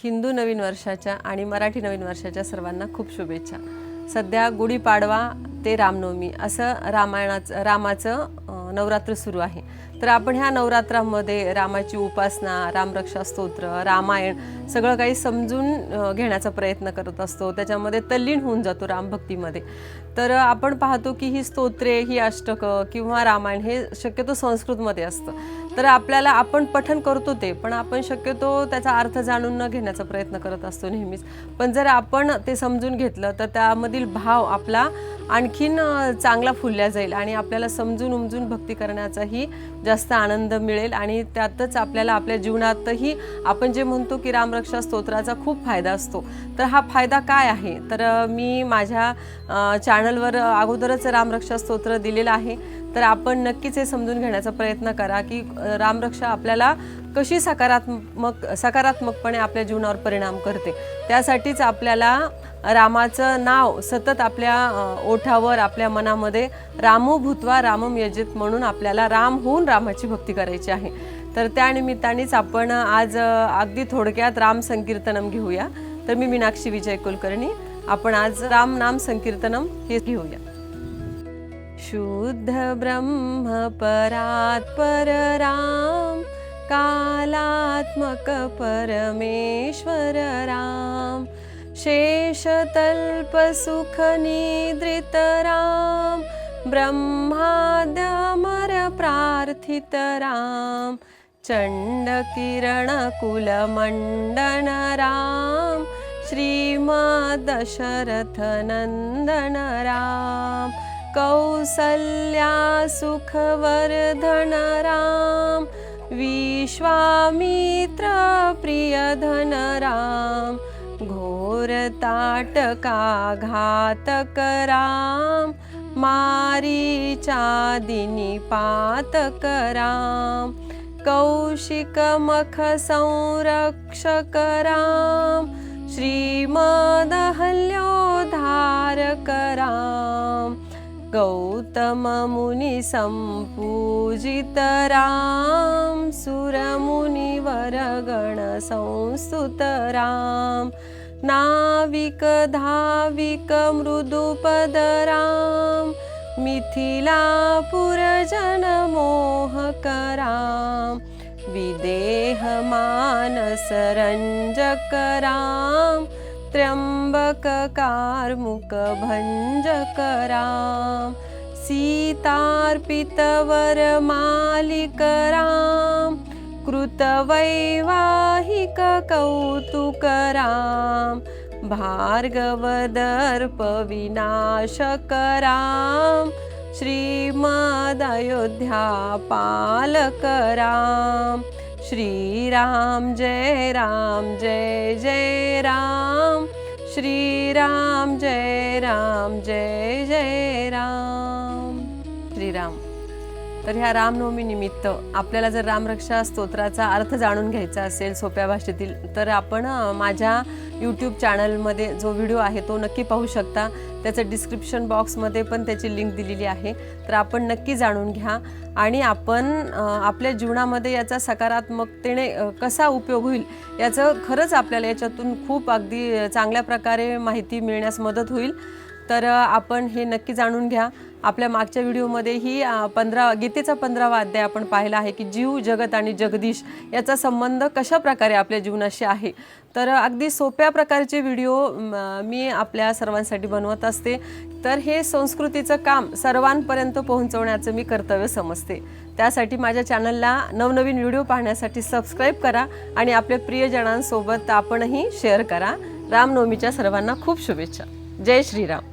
हिंदू नवीन वर्षाच्या आणि मराठी नवीन वर्षाच्या सर्वांना खूप शुभेच्छा। सध्या गुढीपाडवा ते रामनवमी असं रामाचं नवरात्र सुरू आहे। तर आपण ह्या नवरात्रामध्ये रामाची उपासना, रामरक्षा स्तोत्र, रामायण सगळं काही समजून घेण्याचा प्रयत्न करत असतो। त्याच्यामध्ये तल्लीन होऊन जातो रामभक्तीमध्ये। तर आपण पाहतो की ही स्तोत्रे, ही अष्टकं किंवा रामायण हे शक्यतो संस्कृतमध्ये असतं। तर आपल्याला आपण पठण करतो ते, पण आपण शक्यतो त्याचा अर्थ जाणून न घेण्याचा प्रयत्न करत असतो नेहमीच। पण जर आपण ते समजून घेतलं तर त्यामधील भाव आपला आणखीन चांगला फुलला जाईल आणि आपल्याला समजून उमजून भक्ती करण्याचाही जास्त आनंद मिळेल। आणि त्यातच आपल्याला आपल्या जीवनातही आपण जे म्हणतो की रामरक्षा स्तोत्राचा खूप फायदा असतो। तर हा फायदा काय आहे? तर मी माझ्या चॅनलवर अगोदरच रामरक्षा स्तोत्र दिलेलं आहे। तर आपण नक्कीच हे समजून घेण्याचा प्रयत्न करा की रामरक्षा आपल्याला कशी सकारात्मकपणे आपल्या जीवनावर परिणाम करते। त्यासाठीच आपल्याला रामाचं नाव सतत आपल्या ओठावर, आपल्या मनामध्ये रामो भूत्वा रामम यजेत म्हणून आपल्याला राम होऊन रामाची भक्ती करायची आहे। तर त्या निमित्तानेच आपण आज अगदी थोडक्यात राम संकीर्तनम घेऊया। तर मी मीनाक्षी विजय कुलकर्णी, आपण आज राम नाम संकीर्तनम हे घेऊया। शुद्ध ब्रह्म परात्पर राम, कालात्मक परमेश्वर राम, शेषतल्प सुख निद्रित राम, ब्रह्माद्यमर प्रार्थित राम, चंड किरण कुल मंडन राम, श्रीमद् दशरथ नंदन राम, कौसल्या सुखवर्धन राम, विश्वामित्र प्रियधन राम, घोर ताटका घातक राम, मारीचादिनी पातक राम, कौशिक मख संरक्षक राम, श्रीमदहल्योद्धारक राम, गौतम मुनि संपूजित राम, सुरमुनिवर गण संस्तुत राम, नाविक धाविक मृदुपद राम, मिथिलापुर जन मोहक राम, विदेह मानस रंजक राम, त्र्यंबक कार्मुक भंजक राम, सीतार्पित वर मालिक राम, कृतवैवाहिक कौतुक राम, भार्गवदर्प विनाशक राम, श्रीमद् अयोध्या पालक राम, श्रीराम जय जय राम, श्रीराम जय जय राम, श्रीराम। तर ह्या रामनवमी निमित्त आपल्याला जर रामरक्षा स्तोत्राचा अर्थ जाणून घ्यायचा असेल सोप्या भाषेतील, तर आपण माझ्या यूट्यूब चॅनलमध्ये जो व्हिडिओ आहे तो नक्की पाहू शकता। त्याचं डिस्क्रिप्शन बॉक्समध्ये पण त्याची लिंक दिलेली आहे। तर आपण नक्की जाणून घ्या आणि आपण आपल्या जीवनामध्ये याचा सकारात्मकतेने कसा उपयोग होईल याचं खरंच आपल्याला याच्यातून खूप अगदी चांगल्या प्रकारे माहिती मिळण्यास मदत होईल। तर आपण हे नक्की जाणून घ्या। आपल्या मागच्या व्हिडिओमध्ये ही गीतेचा 15वा अध्याय आपण पाहिला आहे की जीव, जगत आणि जगदीश याचा संबंध कशा प्रकारे आपल्या जीवनाशी आहे। तर अगदी सोप्या प्रकारचे व्हिडिओ मी आपल्या सर्वांसाठी बनवत असते। तर हे संस्कृतीचं काम सर्वांपर्यंत पोहोचवण्याचं मी कर्तव्य समजते। त्यासाठी माझ्या चॅनलला नवनवीन व्हिडिओ पाहण्यासाठी सबस्क्राईब करा आणि आपल्या प्रियजनांसोबत आपणही शेअर करा। रामनवमीच्या सर्वांना खूप शुभेच्छा। जय श्रीराम।